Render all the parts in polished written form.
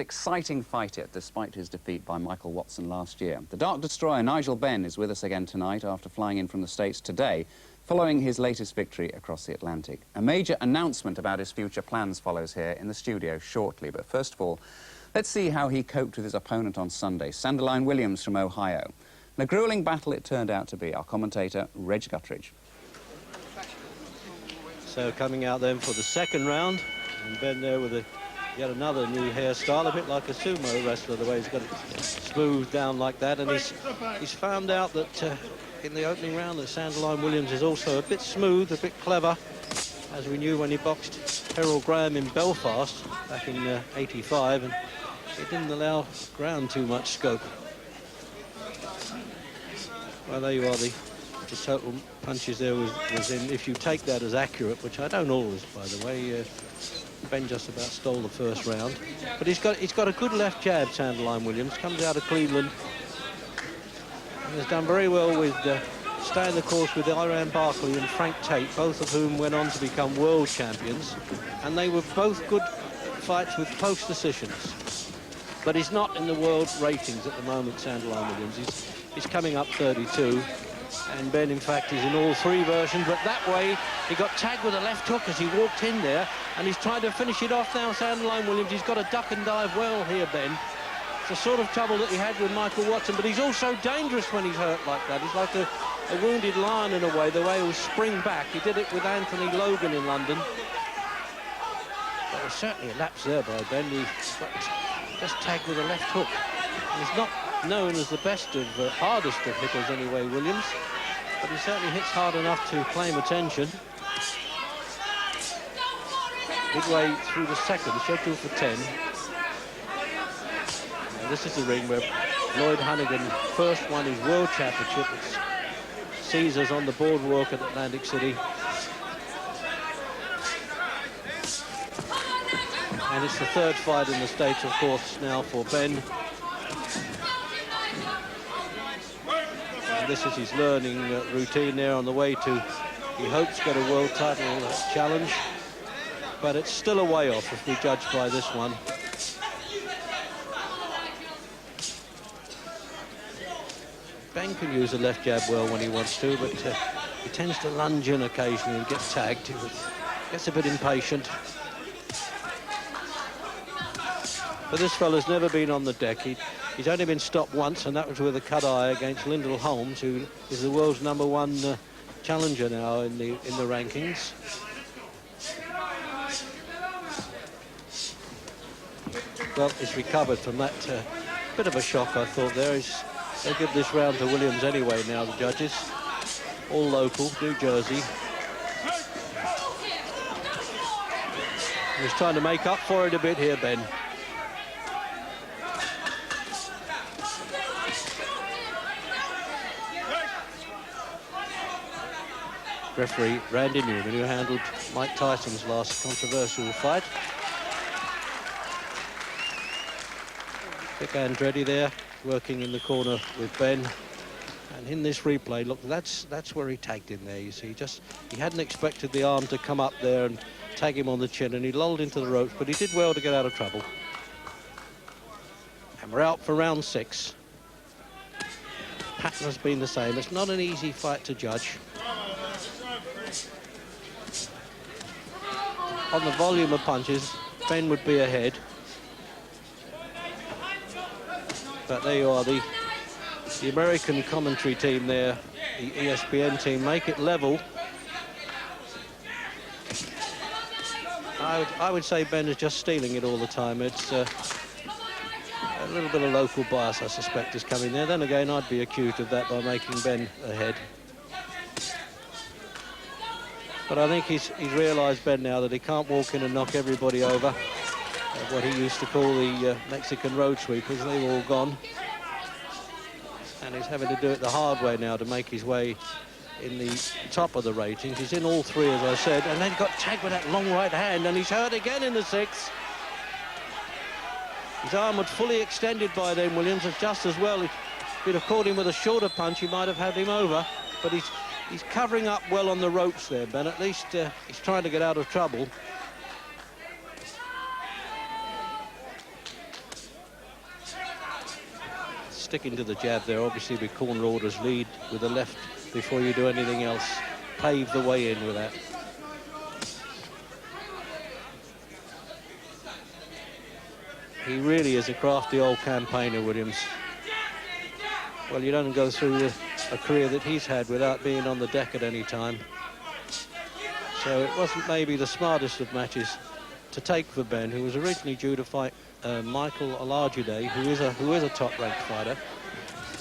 exciting fight it, despite his defeat by Michael Watson last year. The Dark Destroyer Nigel Benn is with us again tonight after flying in from the States today, following his latest victory across the Atlantic. A major announcement about his future plans follows here in the studio shortly, but first of all, let's see how he coped with his opponent on Sunday, Sanderline Williams from Ohio. And a gruelling battle it turned out to be. Our commentator, Reg Guttridge. So coming out then for the second round, and Ben there with yet another new hairstyle, a bit like a sumo wrestler, the way he's got it smoothed down like that. And he's found out that in the opening round that Sanderline Williams is also a bit smooth, a bit clever, as we knew when he boxed Harold Graham in Belfast back in '85, and it didn't allow Graham too much scope. Well, there you are, the total punches there was in, if you take that as accurate, which I don't always, by the way. Ben just about stole the first round, but he's got a good left jab. Sanderline Williams comes out of Cleveland and has done very well with staying the course with Iran Barkley and Frank Tate, both of whom went on to become world champions, and they were both good fights with close decisions. But he's not in the world ratings at the moment, Sanderline Williams. He's coming up 32. And Ben, in fact, is in all three versions, but that way he got tagged with a left hook as he walked in there, and he's trying to finish it off now, Sanderline Williams. He's got to duck and dive well here, Ben. It's the sort of trouble that he had with Michael Watson, but he's also dangerous when he's hurt like that. He's like a wounded lion in a way, the way he'll spring back. He did it with Anthony Logan in London. But there's certainly a lapse there by Ben. He's just tagged with a left hook. And he's not known as the best of, hardest of hitters anyway, Williams, but he certainly hits hard enough to claim attention. Midway through the second, scheduled for 10. Now, this is the ring where Lloyd Honeyghan first won his world championship at Caesars on the boardwalk at Atlantic City. And it's the third fight in the States, of course, now for Ben. This is his learning routine there on the way to, he hopes, get a world title challenge, but it's still a way off if we judge by this one. Ben can use a left jab well when he wants to, but he tends to lunge in occasionally and get tagged. He gets a bit impatient. But this fella's never been on the deck. He's only been stopped once, and that was with a cut eye against Lyndall Holmes, who is the world's #1 challenger now in the rankings. Well, he's recovered from that bit of a shock, I thought there. They'll give this round to Williams anyway now, the judges. All local, New Jersey. He's trying to make up for it a bit here, Ben. Referee Randy Newman, who handled Mike Tyson's last controversial fight. Vic Andretti there, working in the corner with Ben. And in this replay, look, that's where he tagged him there, you see. He hadn't expected the arm to come up there and tag him on the chin, and he lulled into the ropes, but he did well to get out of trouble. And we're out for round 6. Pattern has been the same. It's not an easy fight to judge. On the volume of punches, Ben would be ahead. But there you are, the American commentary team there, the ESPN team, make it level. I would say Ben is just stealing it all the time. It's a little bit of local bias, I suspect, is coming there. Then again, I'd be accused of that by making Ben ahead. But I think he's realised, Ben, now that he can't walk in and knock everybody over. What he used to call the Mexican road sweepers, they've all gone. And he's having to do it the hard way now to make his way in the top of the ratings. He's in all three, as I said, and then he got tagged with that long right hand, and he's hurt again in the 6th. His arm had fully extended by then, Williams, has just as well. If he'd have caught him with a shorter punch, he might have had him over, but he's covering up well on the ropes there, Ben. At least he's trying to get out of trouble. sticking to the jab there, obviously with corner orders. Lead with the left before you do anything else. Pave the way in with that. He really is a crafty old campaigner, Williams. Well, you don't go through a career that he's had without being on the deck at any time. So it wasn't maybe the smartest of matches to take for Ben, who was originally due to fight Michael Olajude, who is a top-ranked fighter,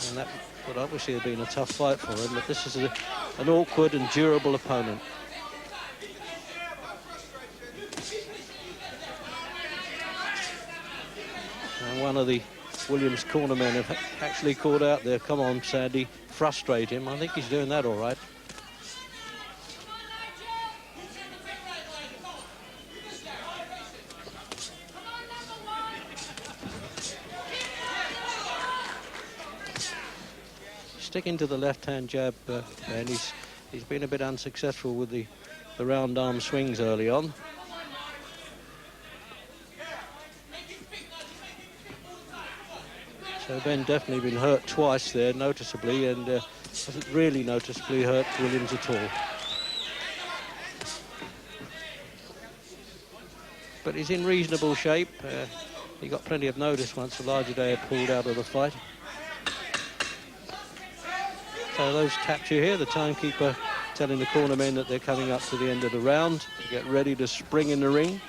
and that would obviously have been a tough fight for him. But this is an awkward and durable opponent. And one of the Williams cornermen have actually called out there, "Come on, Sandy, frustrate him." I think he's doing that all right. Sticking to the left-hand jab, and he's been a bit unsuccessful with the round arm swings early on. So Ben definitely been hurt twice there, noticeably, and hasn't really noticeably hurt Williams at all. But he's in reasonable shape. He got plenty of notice once Olajude had pulled out of the fight. So those taps you hear, the timekeeper telling the cornermen that they're coming up to the end of the round to get ready to spring in the ring.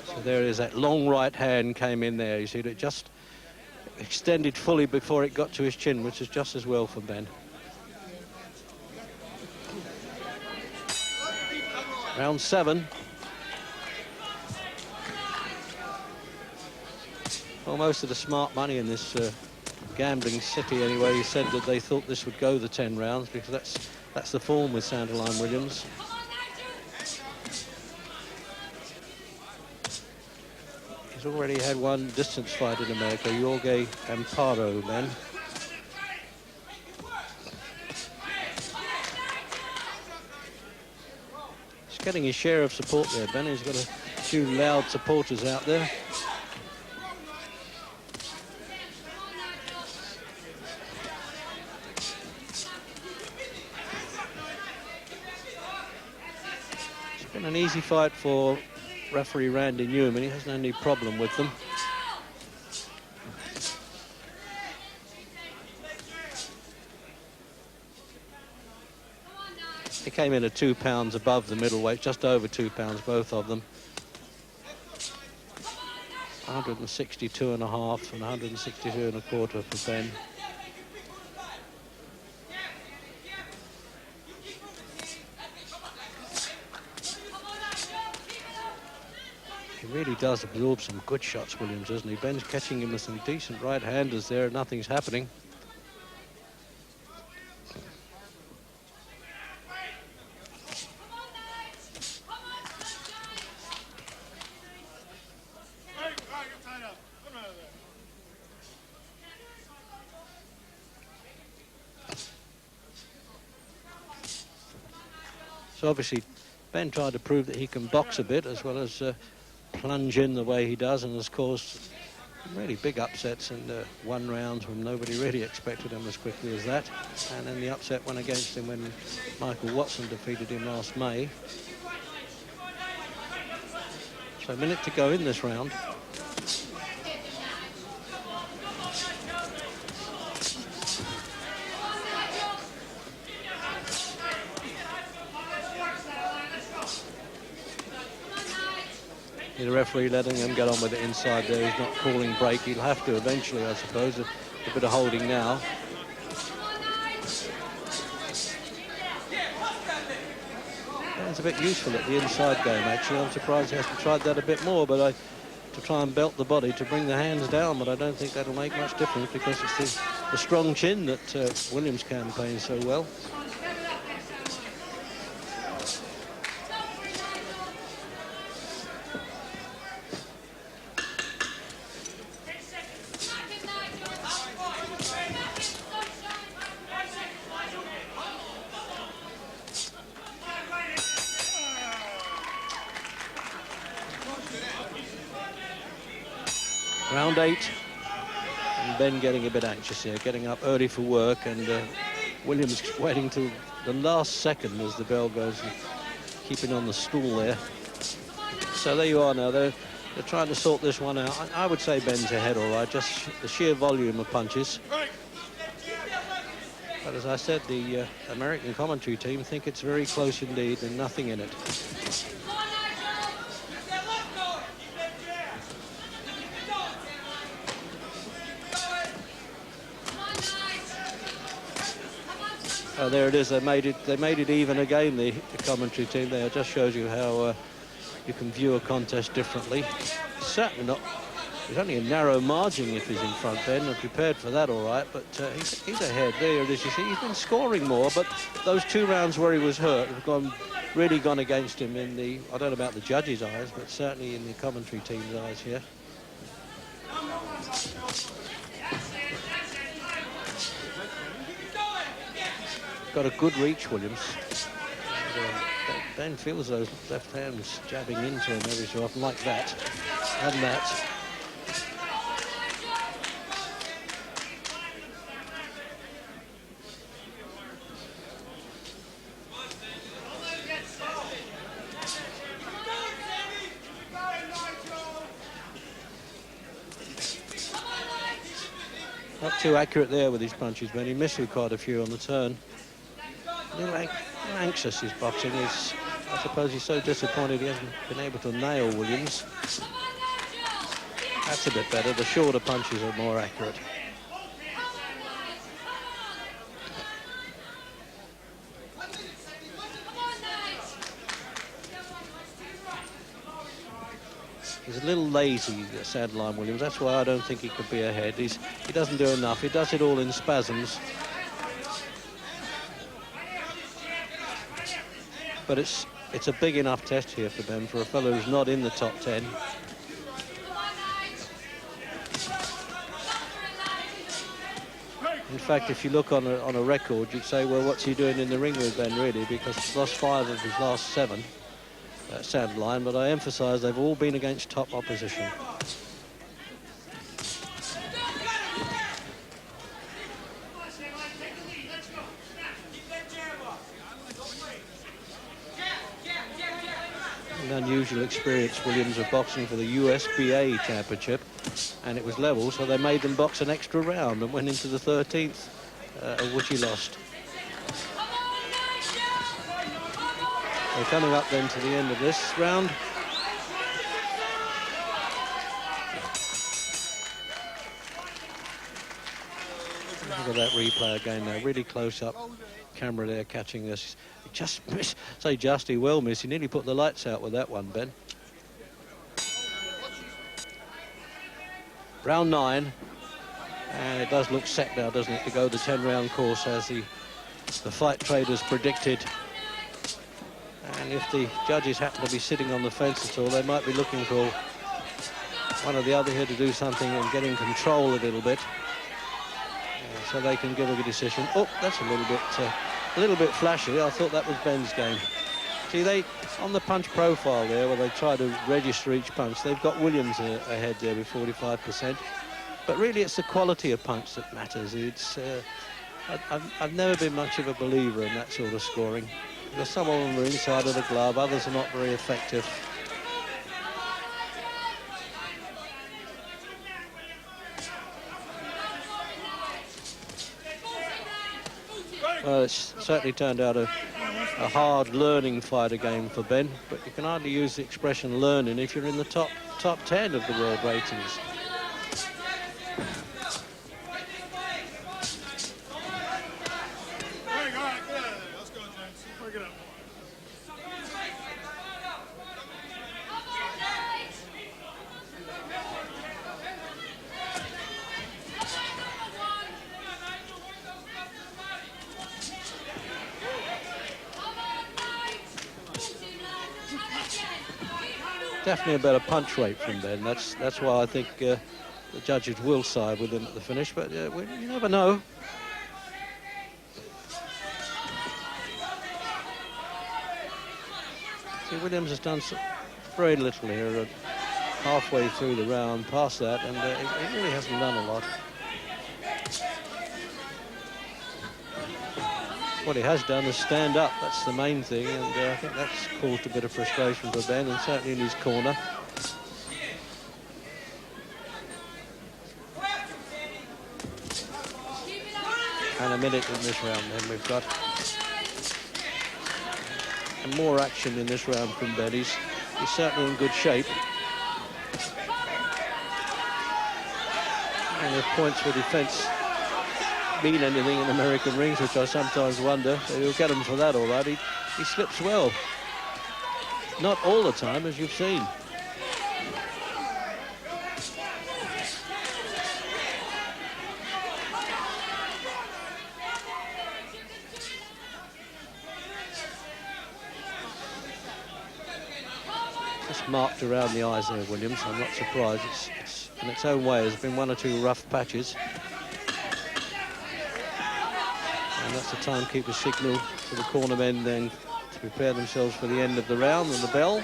So there is that long right hand came in there. You see it just extended fully before it got to his chin, which is just as well for Ben. Round 7. Well, most of the smart money in this gambling city anyway said that they thought this would go the 10 rounds, because that's the form with Sanderline Williams. He's already had one distance fight in America, Jorge Amparo, man. He's getting his share of support there, Ben. He's got a few loud supporters out there. It's been an easy fight for referee Randy Newman. He hasn't had any problem with them. They came in at 2 pounds above the middleweight, just over 2 pounds, both of them. 162 and a half and 162 and a quarter for Ben. He really does absorb some good shots, Williams, doesn't he? Ben's catching him with some decent right-handers there. Nothing's happening. So obviously, Ben tried to prove that he can box a bit as well as plunge in the way he does, and has caused really big upsets in one round when nobody really expected him as quickly as that. And then the upset went against him when Michael Watson defeated him last May. So a minute to go in this round. The referee letting him get on with it inside there. He's not calling break. He'll have to eventually, I suppose. A bit of holding now. It's a bit useful at the inside game, actually. I'm surprised he hasn't tried that a bit more, but to try and belt the body to bring the hands down, but I don't think that'll make much difference, because it's the strong chin that Williams campaigns so well. Round 8. And Ben getting a bit anxious here, getting up early for work, and Williams waiting till the last second as the bell goes, and keeping on the stool there. So there you are now. They're trying to sort this one out. I would say Ben's ahead, all right, just the sheer volume of punches. But as I said, the American commentary team think it's very close indeed and nothing in it. Oh, there it is. They made it even again, the commentary team there. It just shows you how you can view a contest differently. Certainly not. There's only a narrow margin if he's in front, Ben. I'm prepared for that, all right, but he's ahead. There it is. You see, he's been scoring more, but those 2 rounds where he was hurt have really gone against him in the, I don't know about the judges' eyes, but certainly in the commentary team's eyes here. Got a good reach, Williams. Ben feels those left hands jabbing into him every so often, like that, and that. Not too accurate there with his punches, Ben. He missed with quite a few on the turn. A little anxious his boxing is. I suppose he's so disappointed he hasn't been able to nail Williams. That's a bit better. The shorter punches are more accurate. He's a little lazy, Sanderline Williams. That's why I don't think he could be ahead. He doesn't do enough. He does it all in spasms. But it's a big enough test here for Ben, for a fellow who's not in the top 10. In fact, if you look on a record, you'd say, well, what's he doing in the ring with Ben, really? Because he's lost 5 of his last 7 at Sanderline, but I emphasise they've all been against top opposition. An unusual experience, Williams, of boxing for the USBA championship, and it was level, so they made them box an extra round and went into the 13th, of which he lost. They're coming up then to the end of this round. Look at that replay again now, really close up camera there catching this. He just missed, he well missed. He nearly put the lights out with that one, Ben. Round 9, and it does look set now, doesn't it, to go the 10-round course as the fight traders predicted. And if the judges happen to be sitting on the fence at all, they might be looking for one or the other here to do something and get in control a little bit, so they can give a good decision. Oh, that's a little bit flashy. I thought that was Ben's game. See, they on the punch profile there, where they try to register each punch, they've got Williams ahead there with 45%. But really, it's the quality of punch that matters. It's I've never been much of a believer in that sort of scoring, because some of them are inside of the glove, others are not very effective. Well, it's certainly turned out a hard learning fighter game for Ben, but you can hardly use the expression learning if you're in the top 10 of the world ratings. Definitely a better punch rate from Ben. That's why I think the judges will side with him at the finish, but you never know. See, Williams has done very little here. halfway through the round, past that, and he really hasn't done a lot. What he has done is stand up. That's the main thing, and I think that's caused a bit of frustration for Ben, and certainly in his corner. And a minute in this round then we've got. And more action in this round from Ben. He's certainly in good shape. And if points for defence mean anything in American rings, which I sometimes wonder, he'll get him for that all right. He slips well. Not all the time, as you've seen. Just marked around the eyes there, Williams. I'm not surprised. It's in its own way. There's been one or two rough patches. And that's the timekeeper's signal to the corner men then to prepare themselves for the end of the round and the bell.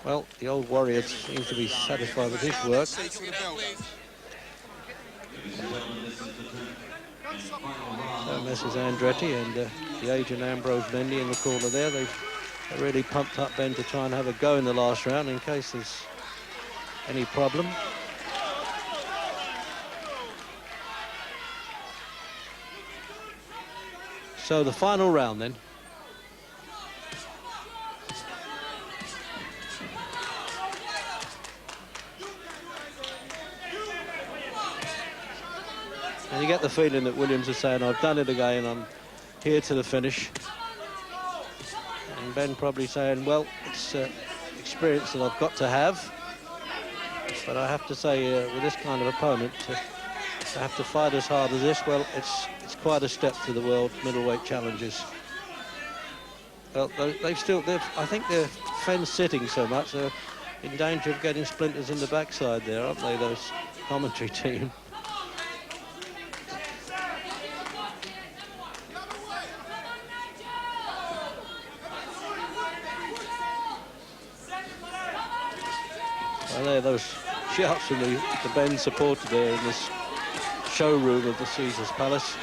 Well, the old warrior seems to be satisfied with his work. So Messrs Andretti and the agent Ambrose Mendy in the corner there. They've really pumped up Ben to try and have a go in the last round in case there's any problem. So the final round then. And you get the feeling that Williams is saying, I've done it again, I'm here to the finish. And Ben probably saying, well, it's experience that I've got to have. But I have to say, with this kind of opponent, to have to fight as hard as this, well, it's quite a step to the world middleweight challenges. Well, I think they're fence sitting so much, they're in danger of getting splinters in the backside there, aren't they, those commentary team? Well, there are those shouts from the Ben supporter there in this showroom of the Caesars Palace.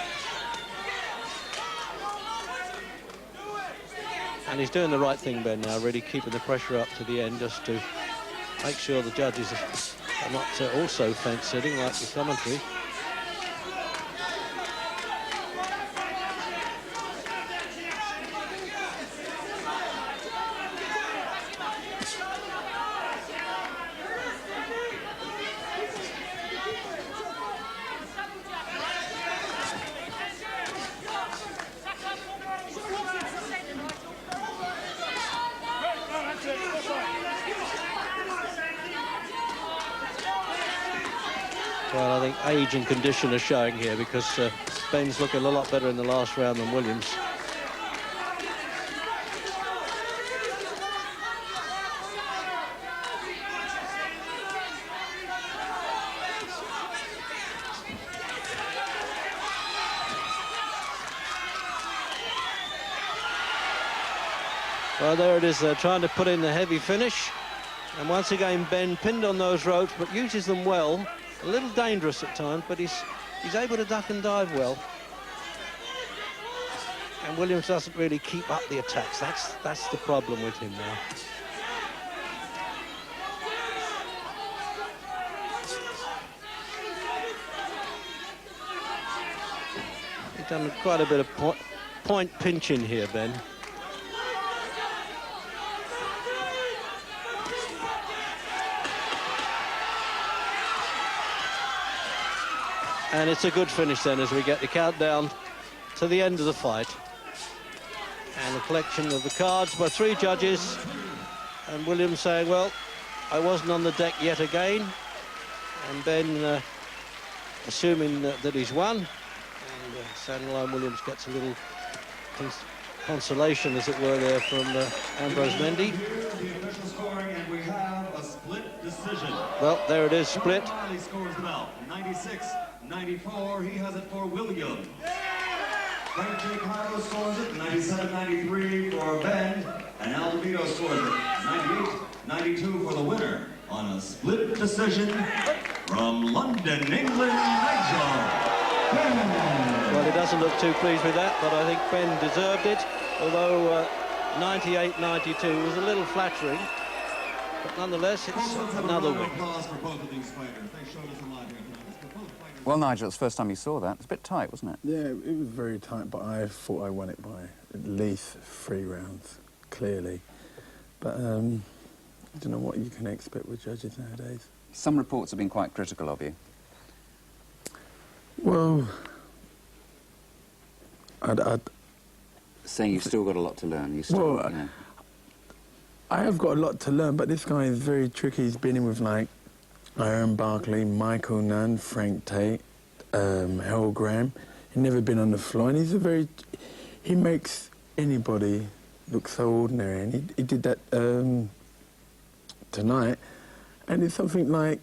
And he's doing the right thing, Ben, now, really keeping the pressure up to the end just to make sure the judges are not also fence-sitting like the commentary. Well, I think age and condition are showing here because Ben's looking a lot better in the last round than Williams. Well, there it is, trying to put in the heavy finish. And once again, Ben pinned on those ropes, but uses them well. A little dangerous at times, but he's able to duck and dive well. And Williams doesn't really keep up the attacks. That's the problem with him now. He's done quite a bit of point pinching here, Ben. And it's a good finish then as we get the countdown to the end of the fight. And the collection of the cards by three judges. And Williams saying, well, I wasn't on the deck yet again. And Ben assuming that he's won. And Sanderline Williams gets a little consolation, as it were, there from Ambrose Mendy. We have a split decision. Well, there it is, split. Scores 96, 94, he has it for William. Frank J. Carlo scores it, 97-93 for Ben, and Alvito scores it, 98-92 for the winner on a split decision from London, England, Nigel Benn. Well, he doesn't look too pleased with that, but I think Ben deserved it, although 98-92 was a little flattering. But nonetheless, it's another win. Well, Nigel, it's the first time you saw that. It's a bit tight, wasn't it? Yeah, it was very tight, but I thought I won it by at least 3 rounds, clearly. But I don't know what you can expect with judges nowadays. Some reports have been quite critical of you. Well, Saying you've still got a lot to learn. You still, Well, you know. I have got a lot to learn, but this guy is very tricky. He's been in with, like, Aaron Barkley, Michael Nunn, Frank Tate, Harold Graham. He's never been on the floor, and he's a very... He makes anybody look so ordinary, and he did that tonight. And it's something like,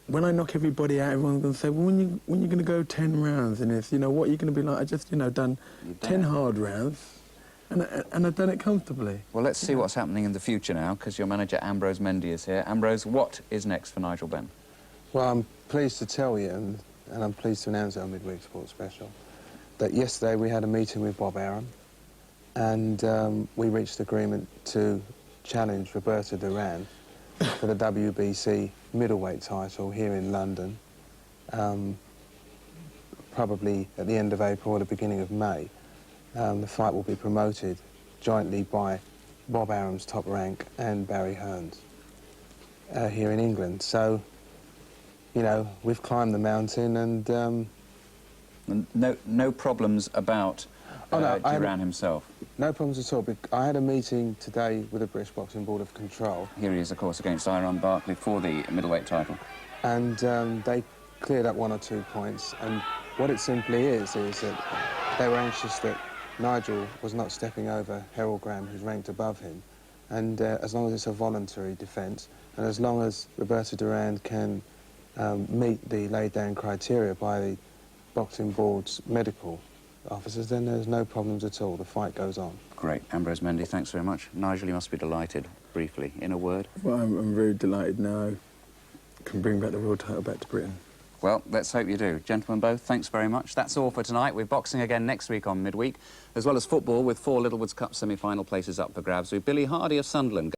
when I knock everybody out, everyone's going to say, well, when you're going to go 10 rounds in this, you know, what are you going to be like? I just, you know, done 10 hard rounds, and I've done it comfortably. Well, let's see what's happening in the future now, because your manager, Ambrose Mendy, is here. Ambrose, what is next for Nigel Benn? Well, I'm pleased to tell you, and I'm pleased to announce our midweek sports special, that yesterday we had a meeting with Bob Arum, and we reached agreement to challenge Roberto Duran for the WBC middleweight title here in London, probably at the end of April or the beginning of May. The fight will be promoted jointly by Bob Arum's Top Rank and Barry Hearn's here in England. So, you know, we've climbed the mountain, and no problems about Duran himself? No problems at all. I had a meeting today with the British Boxing Board of Control. Here he is, of course, against Aaron Barkley for the middleweight title. And they cleared up 1 or 2 points, and what it simply is that they were anxious that Nigel was not stepping over Harold Graham, who's ranked above him, and as long as it's a voluntary defence, and as long as Roberto Duran can meet the laid-down criteria by the Boxing Board's medical officers, then there's no problems at all. The fight goes on. Great. Ambrose Mendy, thanks very much. Nigel, you must be delighted, briefly, in a word. Well, I'm very delighted now I can bring back the world title back to Britain. Well, let's hope you do. Gentlemen both, thanks very much. That's all for tonight. We're boxing again next week on midweek, as well as football with 4 Littlewoods Cup semi-final places up for grabs with Billy Hardy of Sunderland.